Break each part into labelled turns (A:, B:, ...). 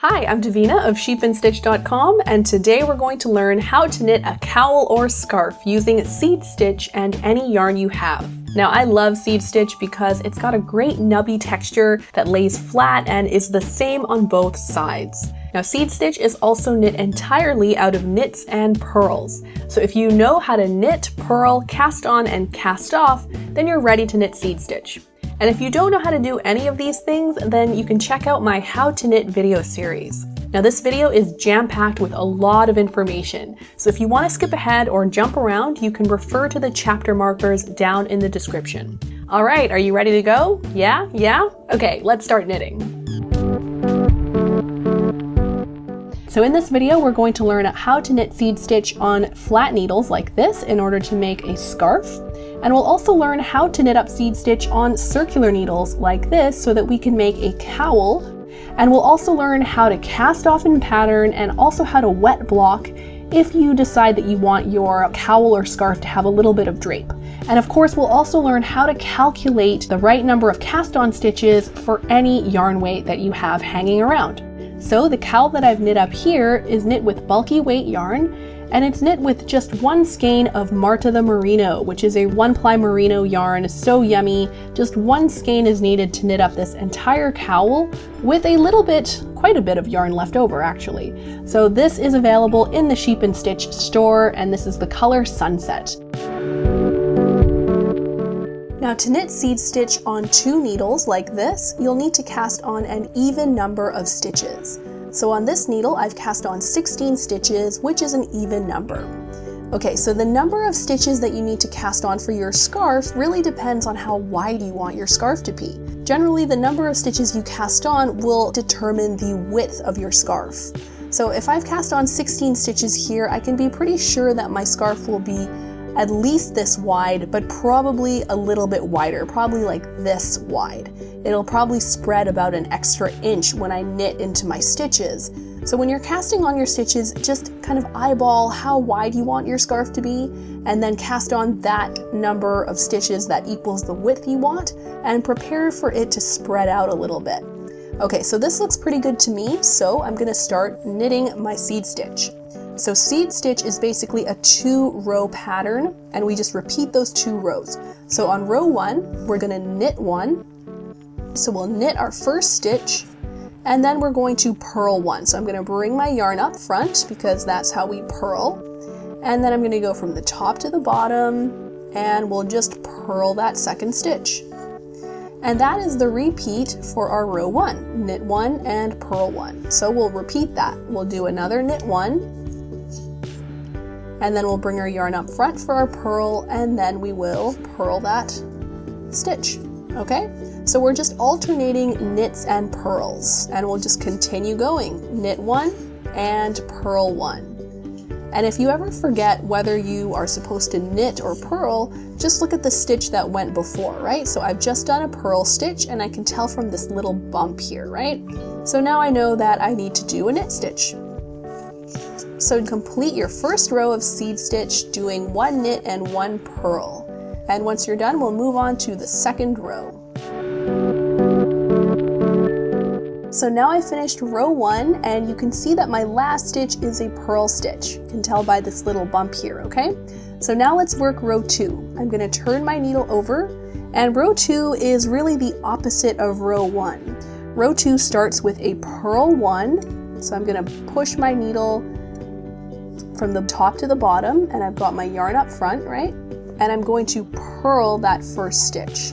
A: Hi, I'm Davina of sheepandstitch.com, and today we're going to learn how to knit a cowl or scarf using seed stitch and any yarn you have. Now, I love seed stitch because it's got a great nubby texture that lays flat and is the same on both sides. Now, seed stitch is also knit entirely out of knits and purls. So if you know how to knit, purl, cast on, and cast off, then you're ready to knit seed stitch. And if you don't know how to do any of these things, then you can check out my How to Knit video series. Now, this video is jam-packed with a lot of information, so if you want to skip ahead or jump around, you can refer to the chapter markers down in the description. All right, are you ready to go? Yeah? Okay, let's start knitting. So in this video, we're going to learn how to knit seed stitch on flat needles like this in order to make a scarf. And we'll also learn how to knit up seed stitch on circular needles like this so that we can make a cowl. And we'll also learn how to cast off in pattern and also how to wet block if you decide that you want your cowl or scarf to have a little bit of drape. And of course, we'll also learn how to calculate the right number of cast on stitches for any yarn weight that you have hanging around. So the cowl that I've knit up here is knit with bulky weight yarn, and it's knit with just one skein of Marta the Merino, which is a 1-ply merino yarn, so yummy. Just one skein is needed to knit up this entire cowl with a little bit, quite a bit of yarn left over actually. So this is available in the Sheep and Stitch store, and this is the color Sunset. Now, to knit seed stitch on 2 needles like this, you'll need to cast on an even number of stitches. So on this needle, I've cast on 16 stitches, which is an even number. Okay, so the number of stitches that you need to cast on for your scarf really depends on how wide you want your scarf to be. Generally, the number of stitches you cast on will determine the width of your scarf. So if I've cast on 16 stitches here, I can be pretty sure that my scarf will be at least this wide, but probably a little bit wider, probably like this wide. It'll probably spread about an extra inch when I knit into my stitches. So when you're casting on your stitches, just kind of eyeball how wide you want your scarf to be, and then cast on that number of stitches that equals the width you want, and prepare for it to spread out a little bit. Okay, so this looks pretty good to me, so I'm gonna start knitting my seed stitch. So seed stitch is basically a 2-row pattern, and we just repeat those 2 rows. So on row 1, we're gonna knit 1. So we'll knit our first stitch, and then we're going to purl 1. So I'm gonna bring my yarn up front because that's how we purl. And then I'm gonna go from the top to the bottom, and we'll just purl that second stitch. And that is the repeat for our row 1. Knit 1 and purl 1. So we'll repeat that. We'll do another knit 1. And then we'll bring our yarn up front for our purl, and then we will purl that stitch, okay? So we're just alternating knits and purls, and we'll just continue going. Knit 1 and purl 1. And if you ever forget whether you are supposed to knit or purl, just look at the stitch that went before, right? So I've just done a purl stitch, and I can tell from this little bump here, right? So now I know that I need to do a knit stitch. So complete your first row of seed stitch doing 1 knit and 1 purl. And once you're done, we'll move on to the second row. So now I finished row 1, and you can see that my last stitch is a purl stitch. You can tell by this little bump here, okay? So now let's work row 2. I'm gonna turn my needle over, and row 2 is really the opposite of row 1. Row 2 starts with a purl 1, so I'm gonna push my needle from the top to the bottom, and I've got my yarn up front, right? And I'm going to purl that first stitch.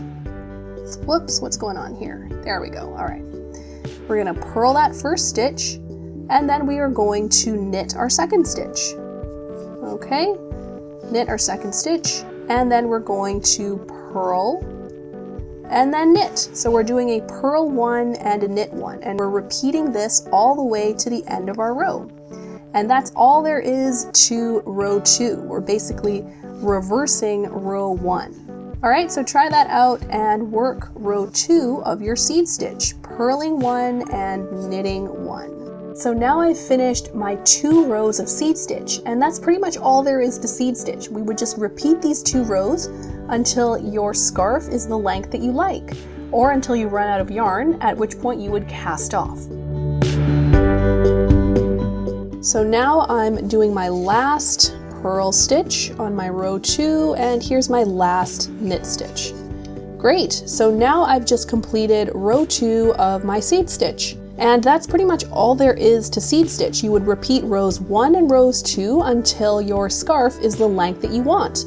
A: Whoops, what's going on here? There we go, all right. We're gonna purl that first stitch, and then we are going to knit our second stitch. Okay, knit our second stitch, and then we're going to purl, and then knit. So we're doing a purl 1 and a knit 1, and we're repeating this all the way to the end of our row. And that's all there is to row 2. We're basically reversing row 1. All right, so try that out and work row 2 of your seed stitch, purling 1 and knitting 1. So now I've finished my 2 rows of seed stitch, and that's pretty much all there is to seed stitch. We would just repeat these 2 rows until your scarf is the length that you like, or until you run out of yarn, at which point you would cast off. So now I'm doing my last purl stitch on my row 2, and here's my last knit stitch. Great, so now I've just completed row 2 of my seed stitch. And that's pretty much all there is to seed stitch. You would repeat rows 1 and rows 2 until your scarf is the length that you want.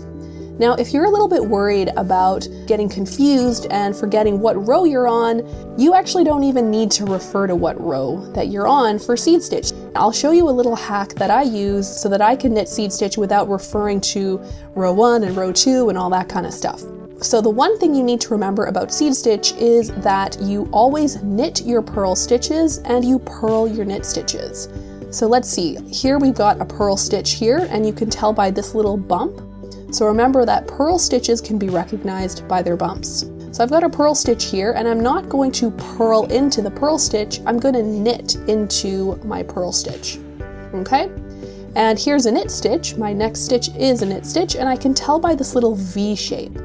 A: Now, if you're a little bit worried about getting confused and forgetting what row you're on, you actually don't even need to refer to what row that you're on for seed stitch. I'll show you a little hack that I use so that I can knit seed stitch without referring to row 1 and row 2 and all that kind of stuff. So the one thing you need to remember about seed stitch is that you always knit your purl stitches and you purl your knit stitches. So let's see, here we've got a purl stitch here, and you can tell by this little bump. So remember that purl stitches can be recognized by their bumps. So I've got a purl stitch here, and I'm not going to purl into the purl stitch, I'm going to knit into my purl stitch. Okay? And here's a knit stitch, my next stitch is a knit stitch, and I can tell by this little V shape.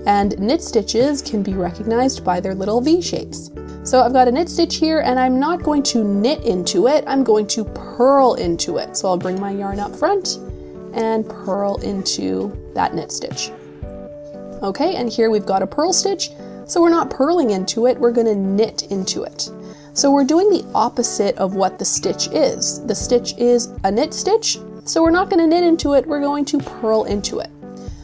A: And knit stitches can be recognized by their little V shapes. So I've got a knit stitch here, and I'm not going to knit into it, I'm going to purl into it. So I'll bring my yarn up front and purl into that knit stitch. Okay, and here we've got a purl stitch, so we're not purling into it, we're going to knit into it. So we're doing the opposite of what the stitch is. The stitch is a knit stitch, so we're not going to knit into it, we're going to purl into it.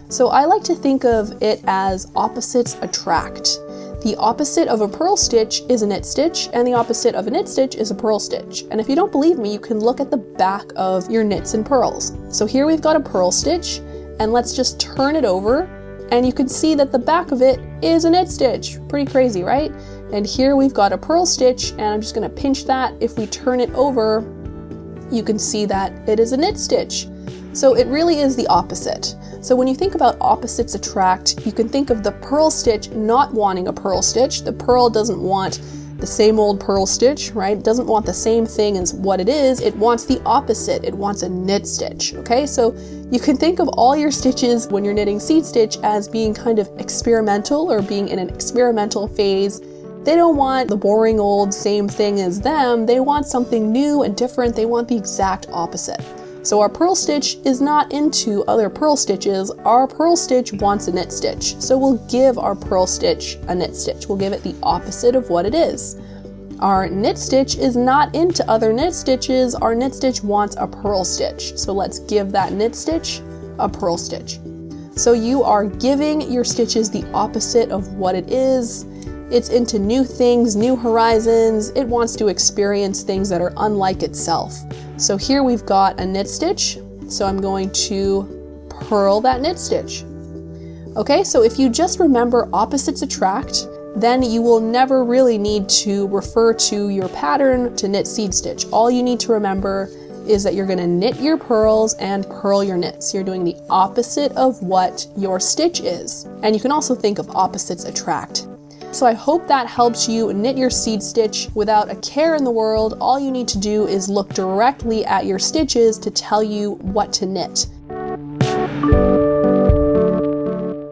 A: So I like to think of it as opposites attract. The opposite of a purl stitch is a knit stitch, and the opposite of a knit stitch is a purl stitch. And if you don't believe me, you can look at the back of your knits and purls. So here we've got a purl stitch, and let's just turn it over, and you can see that the back of it is a knit stitch. Pretty crazy, right? And here we've got a purl stitch, and I'm just going to pinch that. If we turn it over, you can see that it is a knit stitch. So it really is the opposite. So when you think about opposites attract, you can think of the purl stitch not wanting a purl stitch. The purl doesn't want the same old purl stitch, right? It doesn't want the same thing as what it is. It wants the opposite. It wants a knit stitch, okay? So you can think of all your stitches when you're knitting seed stitch as being kind of experimental or being in an experimental phase. They don't want the boring old same thing as them. They want something new and different. They want the exact opposite. So our purl stitch is not into other purl stitches, our purl stitch wants a knit stitch. So we'll give our purl stitch a knit stitch. We'll give it the opposite of what it is. Our knit stitch is not into other knit stitches, our knit stitch wants a purl stitch. So let's give that knit stitch a purl stitch. So you are giving your stitches the opposite of what it is. It's into new things, new horizons. It wants to experience things that are unlike itself. So here we've got a knit stitch. So I'm going to purl that knit stitch. Okay, so if you just remember opposites attract, then you will never really need to refer to your pattern to knit seed stitch. All you need to remember is that you're going to knit your purls and purl your knits. You're doing the opposite of what your stitch is. And you can also think of opposites attract. So I hope that helps you knit your seed stitch without a care in the world. All you need to do is look directly at your stitches to tell you what to knit.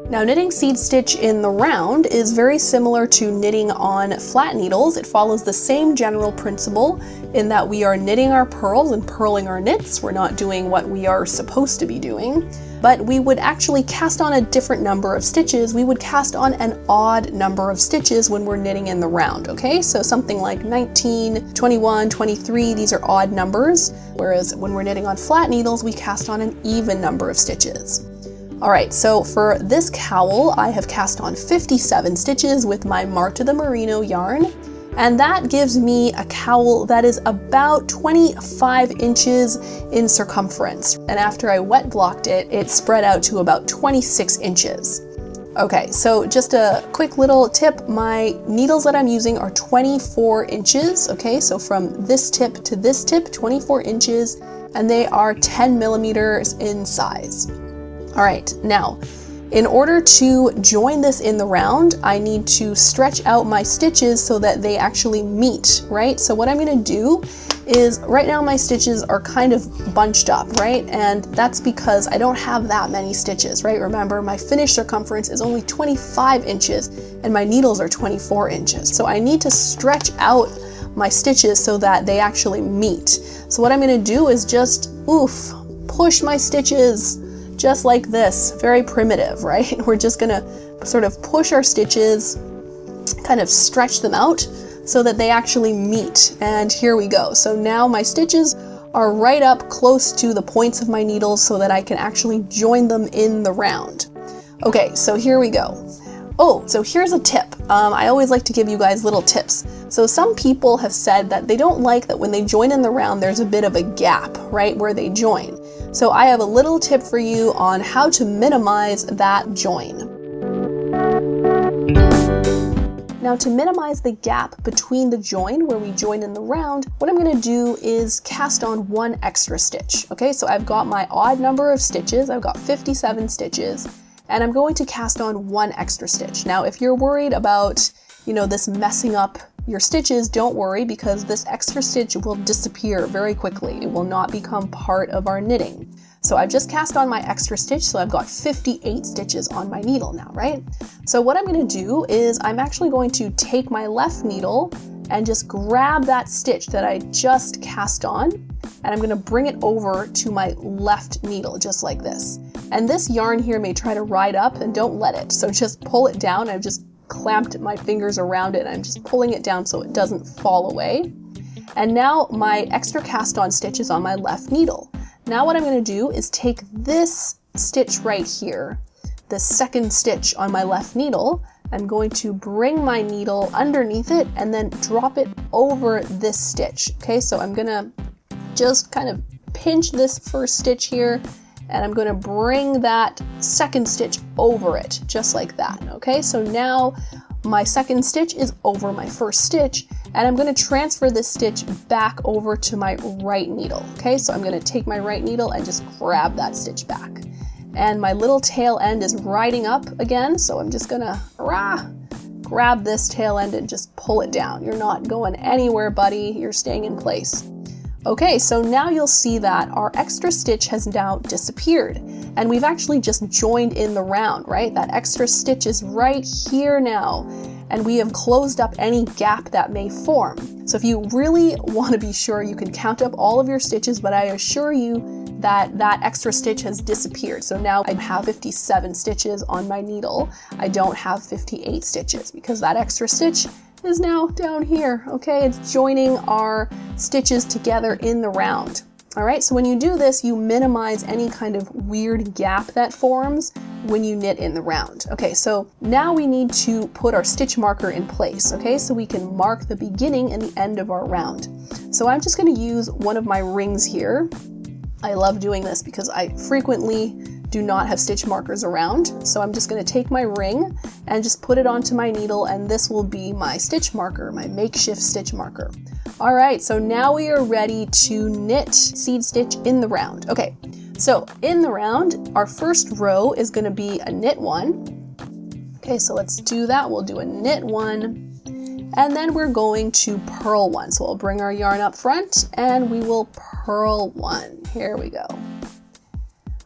A: Now, knitting seed stitch in the round is very similar to knitting on flat needles. It follows the same general principle in that we are knitting our purls and purling our knits. We're not doing what we are supposed to be doing, but we would actually cast on a different number of stitches. We would cast on an odd number of stitches when we're knitting in the round, okay? So something like 19, 21, 23, these are odd numbers, whereas when we're knitting on flat needles, we cast on an even number of stitches. All right, so for this cowl, I have cast on 57 stitches with my Marta the Merino yarn, and that gives me a cowl that is about 25 inches in circumference. And after I wet blocked it, it spread out to about 26 inches. Okay, so just a quick little tip, my needles that I'm using are 24 inches, okay? So from this tip to this tip, 24 inches, and they are 10 millimeters in size. All right, now, in order to join this in the round, I need to stretch out my stitches so that they actually meet, right? So what I'm gonna do is, right now my stitches are kind of bunched up, right? And that's because I don't have that many stitches, right? Remember, my finished circumference is only 25 inches and my needles are 24 inches. So I need to stretch out my stitches so that they actually meet. So what I'm going to do is just, push my stitches just like this. Very primitive, right? We're just going to sort of push our stitches, kind of stretch them out so that they actually meet. And here we go. So now my stitches are right up close to the points of my needles so that I can actually join them in the round. Okay, so here we go. Oh, so here's a tip. I always like to give you guys little tips. So some people have said that they don't like that when they join in the round, there's a bit of a gap, right, where they join. So I have a little tip for you on how to minimize that join. Now, to minimize the gap between the join where we join in the round, what I'm going to do is cast on one extra stitch. Okay, so I've got my odd number of stitches. I've got 57 stitches. And I'm going to cast on one extra stitch. Now, if you're worried about, this messing up your stitches, don't worry, because this extra stitch will disappear very quickly. It will not become part of our knitting. So I've just cast on my extra stitch, so I've got 58 stitches on my needle now, right? So what I'm going to do is I'm actually going to take my left needle and just grab that stitch that I just cast on, and I'm going to bring it over to my left needle, just like this. And this yarn here may try to ride up, and don't let it. So just pull it down. I've just clamped my fingers around it, and I'm just pulling it down so it doesn't fall away. And now my extra cast on stitch is on my left needle. Now what I'm going to do is take this stitch right here, the second stitch on my left needle. I'm going to bring my needle underneath it and then drop it over this stitch. Okay, so I'm going to just kind of pinch this first stitch here, and I'm going to bring that second stitch over it, just like that. Okay, so now my second stitch is over my first stitch, and I'm going to transfer this stitch back over to my right needle. Okay, so I'm going to take my right needle and just grab that stitch back. And my little tail end is riding up again, so I'm just going to grab this tail end and just pull it down. You're not going anywhere, buddy. You're staying in place. Okay, so now you'll see that our extra stitch has now disappeared, and we've actually just joined in the round, right? That extra stitch is right here now, and we have closed up any gap that may form. So if you really want to be sure, you can count up all of your stitches, but I assure you that that extra stitch has disappeared. So now I have 57 stitches on my needle. I don't have 58 stitches because that extra stitch is now down here. Okay, it's joining our stitches together in the round. All right, so when you do this, you minimize any kind of weird gap that forms when you knit in the round. Okay, so now we need to put our stitch marker in place, okay, so we can mark the beginning and the end of our round. So I'm just going to use one of my rings here. I love doing this because I frequently do not have stitch markers around. So I'm just going to take my ring and just put it onto my needle, and this will be my stitch marker, my makeshift stitch marker. All right, so now we are ready to knit seed stitch in the round. Okay, so in the round, our first row is going to be a knit one. Okay, so let's do that. We'll do a knit one, and then we're going to purl one. So we'll bring our yarn up front and we will purl one. Here we go.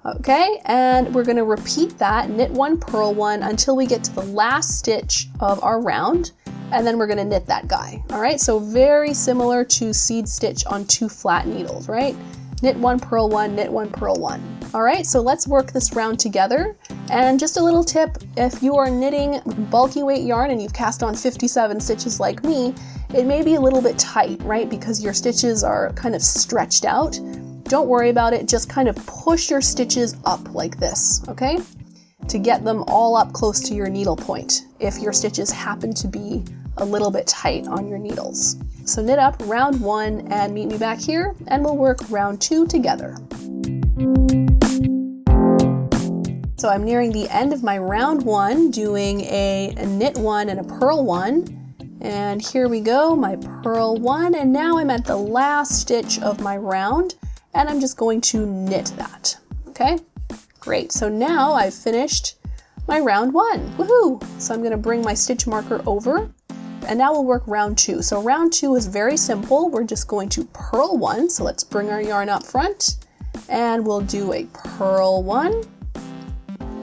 A: Okay, and we're going to repeat that, knit one, purl one, until we get to the last stitch of our round, and then we're going to knit that guy. All right, so very similar to seed stitch on two flat needles, right? Knit one, purl one, knit one, purl one. All right, so let's work this round together. And just a little tip, if you are knitting bulky weight yarn and you've cast on 57 stitches like me, it may be a little bit tight, right? Because your stitches are kind of stretched out. Don't worry about it, just kind of push your stitches up like this, okay? To get them all up close to your needle point if your stitches happen to be a little bit tight on your needles. So knit up round one and meet me back here, and we'll work round two together. So I'm nearing the end of my round one, doing a knit one and a purl one. And here we go, my purl one, and now I'm at the last stitch of my round, and I'm just going to knit that, okay? Great, so now I've finished my round one, woohoo! So I'm gonna bring my stitch marker over, and now we'll work round two. So round two is very simple. We're just going to purl one, so let's bring our yarn up front, and we'll do a purl one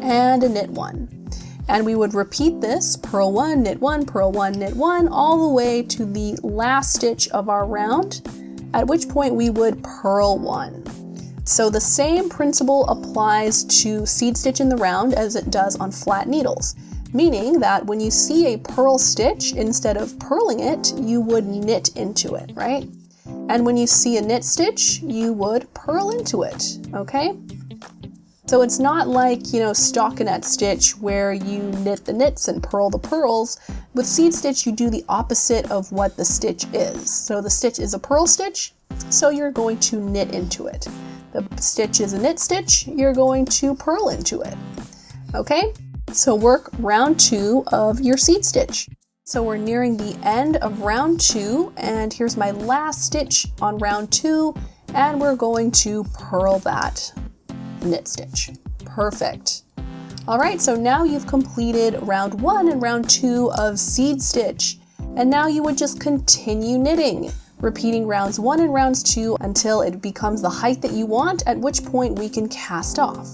A: and a knit one. And we would repeat this, purl 1, knit 1, purl 1, knit 1, all the way to the last stitch of our round, at which point we would purl 1. So the same principle applies to seed stitch in the round as it does on flat needles, meaning that when you see a purl stitch, instead of purling it, you would knit into it, right? And when you see a knit stitch, you would purl into it, okay? So it's not like, stockinette stitch where you knit the knits and purl the purls. With seed stitch, you do the opposite of what the stitch is. So the stitch is a purl stitch, so you're going to knit into it. The stitch is a knit stitch, you're going to purl into it. Okay, so work round 2 of your seed stitch. So we're nearing the end of round 2, and here's my last stitch on round 2, and we're going to purl that knit stitch. Perfect. All right, so now you've completed round 1 and round 2 of seed stitch, and now you would just continue knitting, repeating rounds 1 and rounds 2 until it becomes the height that you want, at which point we can cast off.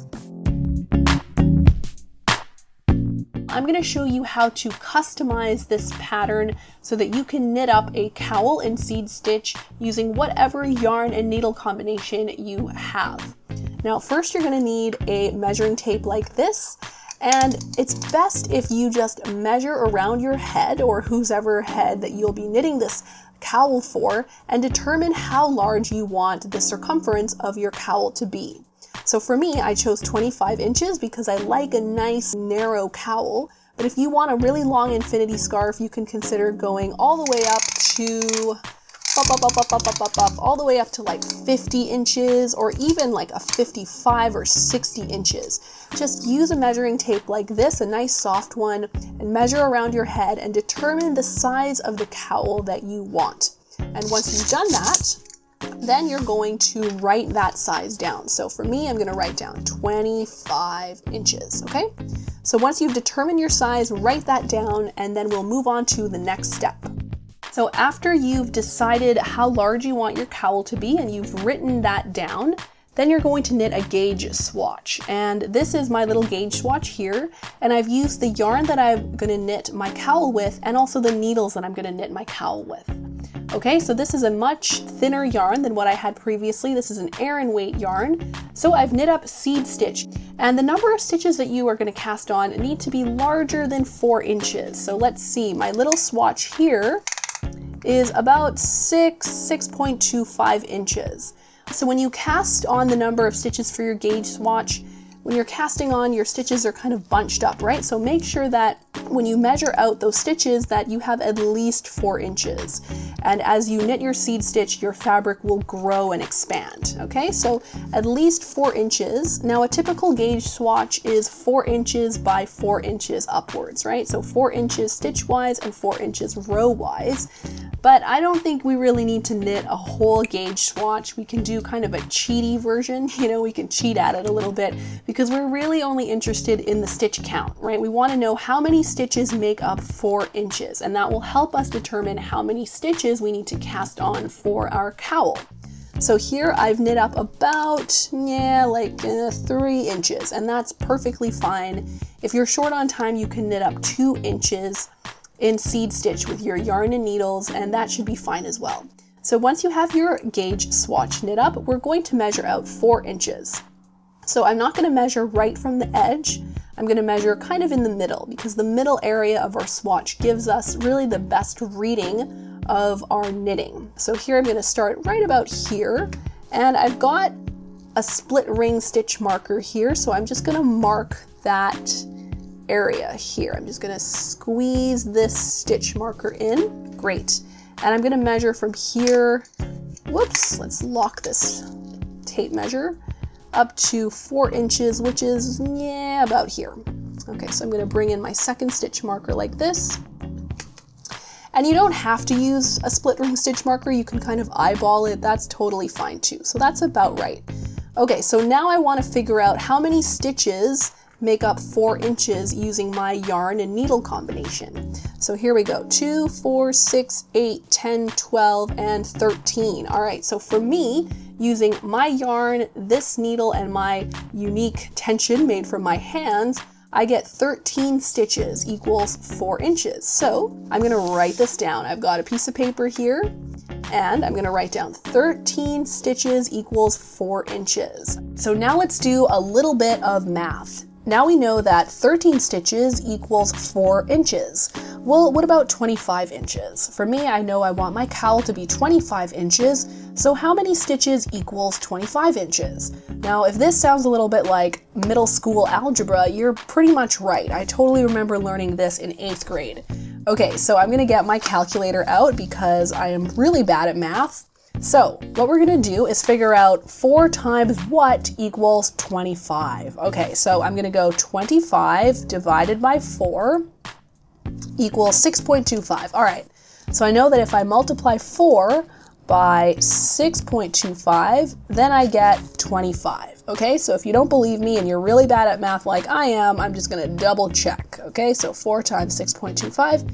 A: I'm going to show you how to customize this pattern so that you can knit up a cowl in seed stitch using whatever yarn and needle combination you have. Now first you're going to need a measuring tape like this, and it's best if you just measure around your head or whosever head that you'll be knitting this cowl for and determine how large you want the circumference of your cowl to be. So for me, I chose 25 inches because I like a nice narrow cowl, but if you want a really long infinity scarf, you can consider going all the way up to all the way up to like 50 inches or even like a 55 or 60 inches. Just use a measuring tape like this, a nice soft one, and measure around your head and determine the size of the cowl that you want. And once you've done that, then you're going to write that size down. So for me, I'm going to write down 25 inches, okay? So once you've determined your size, write that down, and then we'll move on to the next step. So after you've decided how large you want your cowl to be and you've written that down, then you're going to knit a gauge swatch. And this is my little gauge swatch here, and I've used the yarn that I'm going to knit my cowl with and also the needles that I'm going to knit my cowl with. Okay, so this is a much thinner yarn than what I had previously. This is an Aran weight yarn. So I've knit up seed stitch, and the number of stitches that you are going to cast on need to be larger than 4 inches. So let's see, my little swatch here is about 6.25 inches. So when you cast on the number of stitches for your gauge swatch, when you're casting on, your stitches are kind of bunched up, right? So make sure that when you measure out those stitches that you have at least 4 inches. And as you knit your seed stitch, your fabric will grow and expand, okay? So at least 4 inches. Now a typical gauge swatch is 4 inches by 4 inches upwards, right? So 4 inches stitch-wise and 4 inches row-wise. But I don't think we really need to knit a whole gauge swatch. We can do kind of a cheaty version, we can cheat at it a little bit because we're really only interested in the stitch count, right? We want to know how many stitches make up 4 inches, and that will help us determine how many stitches we need to cast on for our cowl. So here I've knit up about, 3 inches, and that's perfectly fine. If you're short on time, you can knit up 2 inches in seed stitch with your yarn and needles, and that should be fine as well. So once you have your gauge swatch knit up, we're going to measure out 4 inches. So I'm not going to measure right from the edge. I'm going to measure kind of in the middle because the middle area of our swatch gives us really the best reading of our knitting. So here I'm going to start right about here, and I've got a split ring stitch marker here, so I'm just going to mark that area here. I'm just going to squeeze this stitch marker in. Great. And I'm going to measure from here, whoops, let's lock this tape measure, up to 4 inches, which is, about here. Okay, so I'm going to bring in my second stitch marker like this. And you don't have to use a split ring stitch marker. You can kind of eyeball it. That's totally fine too. So that's about right. Okay, so now I want to figure out how many stitches make up 4 inches using my yarn and needle combination. So here we go, 2, 4, 6, 8, 10, 12, and 13. All right, so for me, using my yarn, this needle, and my unique tension made from my hands, I get 13 stitches equals 4 inches. So I'm gonna write this down. I've got a piece of paper here, and I'm gonna write down 13 stitches equals 4 inches. So now let's do a little bit of math. Now we know that 13 stitches equals 4 inches. Well, what about 25 inches? For me, I know I want my cowl to be 25 inches, so how many stitches equals 25 inches? Now, if this sounds a little bit like middle school algebra, you're pretty much right. I totally remember learning this in 8th grade. Okay, so I'm gonna get my calculator out because I am really bad at math. So what we're gonna do is figure out 4 times what equals 25. Okay, so I'm gonna go 25 divided by 4 equals 6.25. All right, so I know that if I multiply 4 by 6.25, then I get 25. Okay, so if you don't believe me and you're really bad at math like I am, I'm just gonna double check. Okay, so 4 times 6.25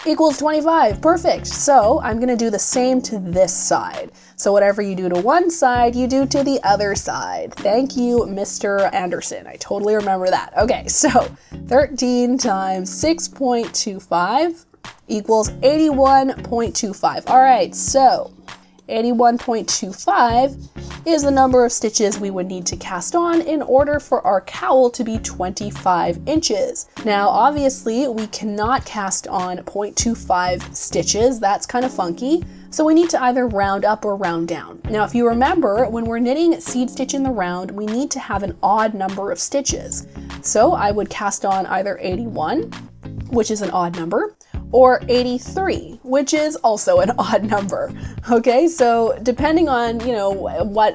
A: equals 25. Perfect. So I'm going to do the same to this side. So whatever you do to one side, you do to the other side. Thank you, Mr. Anderson. I totally remember that. Okay, so 13 times 6.25 equals 81.25. All right, so 81.25 is the number of stitches we would need to cast on in order for our cowl to be 25 inches. Now, obviously, we cannot cast on 0.25 stitches. That's kind of funky. So we need to either round up or round down. Now, if you remember, when we're knitting seed stitch in the round, we need to have an odd number of stitches. So I would cast on either 81, which is an odd number, or 83, which is also an odd number. Okay, so depending on,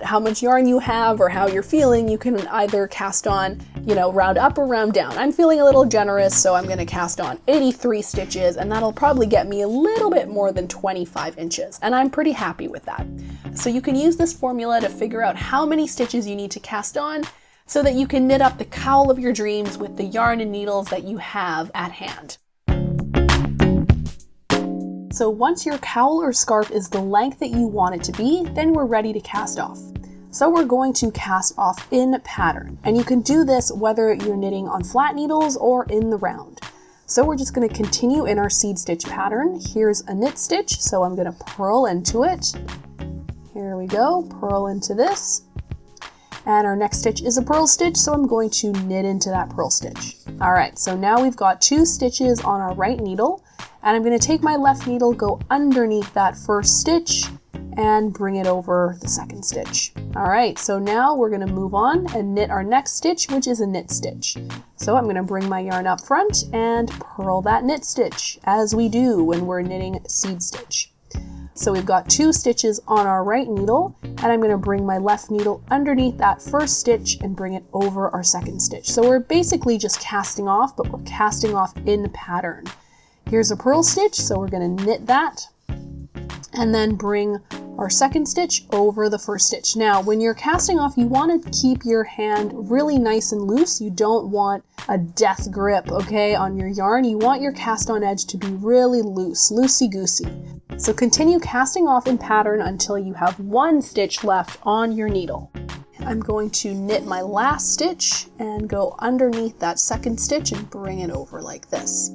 A: how much yarn you have or how you're feeling, you can either cast on, round up or round down. I'm feeling a little generous, so I'm gonna cast on 83 stitches, and that'll probably get me a little bit more than 25 inches, and I'm pretty happy with that. So you can use this formula to figure out how many stitches you need to cast on so that you can knit up the cowl of your dreams with the yarn and needles that you have at hand. So once your cowl or scarf is the length that you want it to be, then we're ready to cast off. So we're going to cast off in pattern, and you can do this whether you're knitting on flat needles or in the round. So we're just going to continue in our seed stitch pattern. Here's a knit stitch, so I'm going to purl into it. Here we go, purl into this. And our next stitch is a purl stitch, so I'm going to knit into that purl stitch. All right, so now we've got 2 stitches on our right needle, and I'm going to take my left needle, go underneath that first stitch, and bring it over the second stitch. All right, so now we're going to move on and knit our next stitch, which is a knit stitch. So I'm going to bring my yarn up front and purl that knit stitch, as we do when we're knitting seed stitch. So we've got 2 stitches on our right needle, and I'm going to bring my left needle underneath that first stitch and bring it over our second stitch. So we're basically just casting off, but we're casting off in pattern. Here's a purl stitch, so we're going to knit that and then bring our second stitch over the first stitch. Now, when you're casting off, you want to keep your hand really nice and loose. You don't want a death grip, okay, on your yarn. You want your cast on edge to be really loose, loosey-goosey. So continue casting off in pattern until you have 1 stitch left on your needle. I'm going to knit my last stitch and go underneath that second stitch and bring it over like this.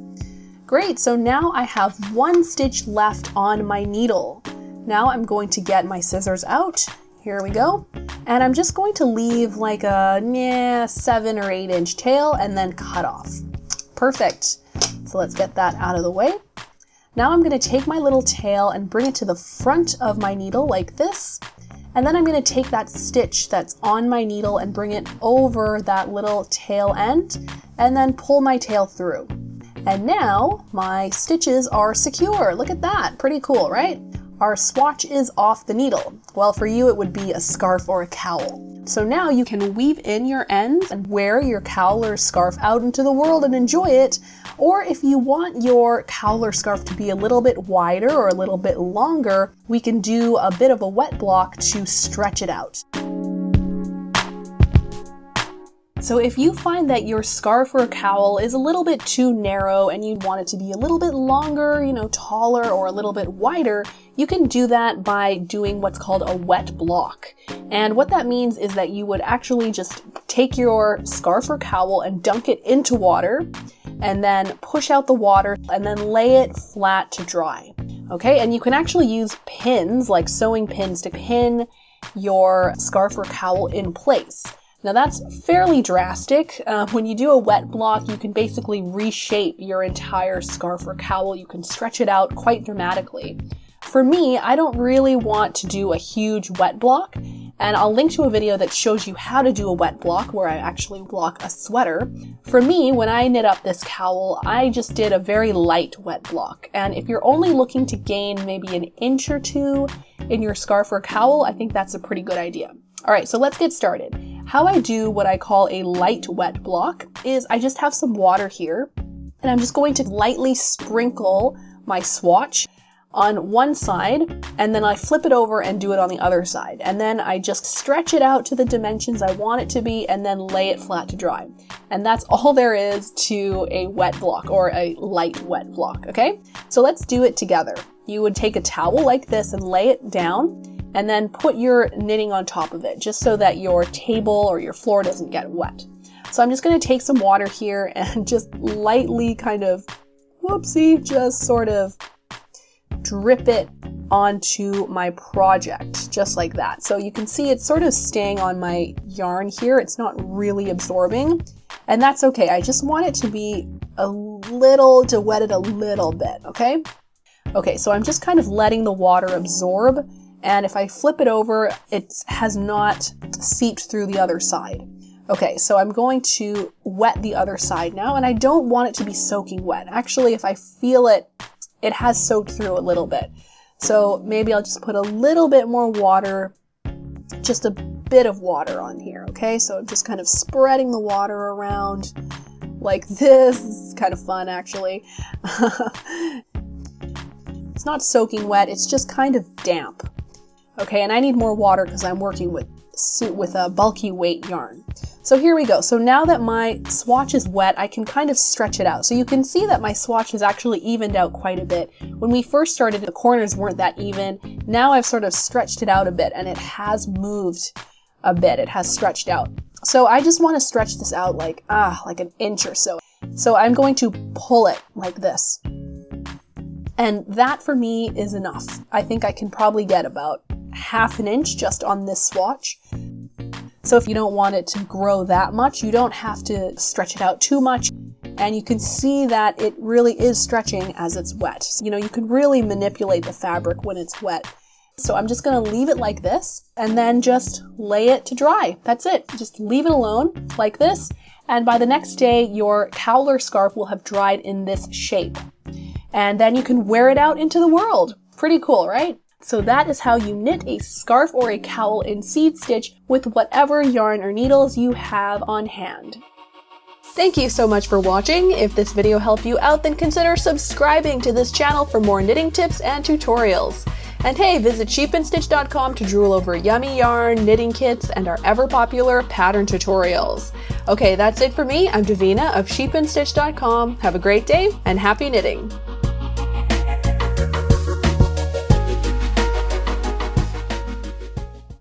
A: Great, so now I have 1 stitch left on my needle. Now I'm going to get my scissors out. Here we go. And I'm just going to leave like a 7 or 8 inch tail and then cut off. Perfect. So let's get that out of the way. Now I'm going to take my little tail and bring it to the front of my needle like this. And then I'm going to take that stitch that's on my needle and bring it over that little tail end and then pull my tail through. And now my stitches are secure. Look at that. Pretty cool, right? Our swatch is off the needle. Well, for you, it would be a scarf or a cowl. So now you can weave in your ends and wear your cowl or scarf out into the world and enjoy it. Or if you want your cowl or scarf to be a little bit wider or a little bit longer, we can do a bit of a wet block to stretch it out. So if you find that your scarf or cowl is a little bit too narrow and you want it to be a little bit longer, taller or a little bit wider, you can do that by doing what's called a wet block. And what that means is that you would actually just take your scarf or cowl and dunk it into water, and then push out the water and then lay it flat to dry. Okay, and you can actually use pins, like sewing pins, to pin your scarf or cowl in place. Now that's fairly drastic. When you do a wet block, you can basically reshape your entire scarf or cowl. You can stretch it out quite dramatically. For me, I don't really want to do a huge wet block, and I'll link to a video that shows you how to do a wet block where I actually block a sweater. For me, when I knit up this cowl, I just did a very light wet block. And if you're only looking to gain maybe an inch or two in your scarf or cowl, I think that's a pretty good idea. All right, so let's get started. How I do what I call a light wet block is I just have some water here, and I'm just going to lightly sprinkle my swatch on one side, and then I flip it over and do it on the other side. And then I just stretch it out to the dimensions I want it to be, and then lay it flat to dry. And that's all there is to a wet block, or a light wet block, okay? So let's do it together. You would take a towel like this and lay it down, and then put your knitting on top of it, just so that your table or your floor doesn't get wet. So I'm just gonna take some water here and just lightly kind of, whoopsie, just sort of drip it onto my project, just like that. So you can see it's sort of staying on my yarn here. It's not really absorbing, and that's okay. I just want it to be to wet it a little bit, okay? Okay, so I'm just kind of letting the water absorb, and if I flip it over, it has not seeped through the other side. Okay, so I'm going to wet the other side now, and I don't want it to be soaking wet. Actually, if I feel it, it has soaked through a little bit. So maybe I'll just put a little bit more water, just a bit of water on here, okay? So I'm just kind of spreading the water around like this. This is kind of fun, actually. It's not soaking wet, it's just kind of damp. Okay, and I need more water because I'm working with a bulky weight yarn. So here we go. So now that my swatch is wet, I can kind of stretch it out. So you can see that my swatch has actually evened out quite a bit. When we first started, the corners weren't that even. Now I've sort of stretched it out a bit, and it has moved a bit. It has stretched out. So I just want to stretch this out like an inch or so. So I'm going to pull it like this. And that for me is enough. I think I can probably get about ½ an inch just on this swatch. So if you don't want it to grow that much, you don't have to stretch it out too much. And you can see that it really is stretching as it's wet. You know, you can really manipulate the fabric when it's wet. So I'm just going to leave it like this and then just lay it to dry. That's it. Just leave it alone like this. And by the next day, your cowl or scarf will have dried in this shape. And then you can wear it out into the world. Pretty cool, right? So that is how you knit a scarf or a cowl in seed stitch with whatever yarn or needles you have on hand. Thank you so much for watching. If this video helped you out, then consider subscribing to this channel for more knitting tips and tutorials. And hey, visit sheepandstitch.com to drool over yummy yarn, knitting kits, and our ever-popular pattern tutorials. Okay, that's it for me. I'm Davina of sheepandstitch.com. Have a great day and happy knitting!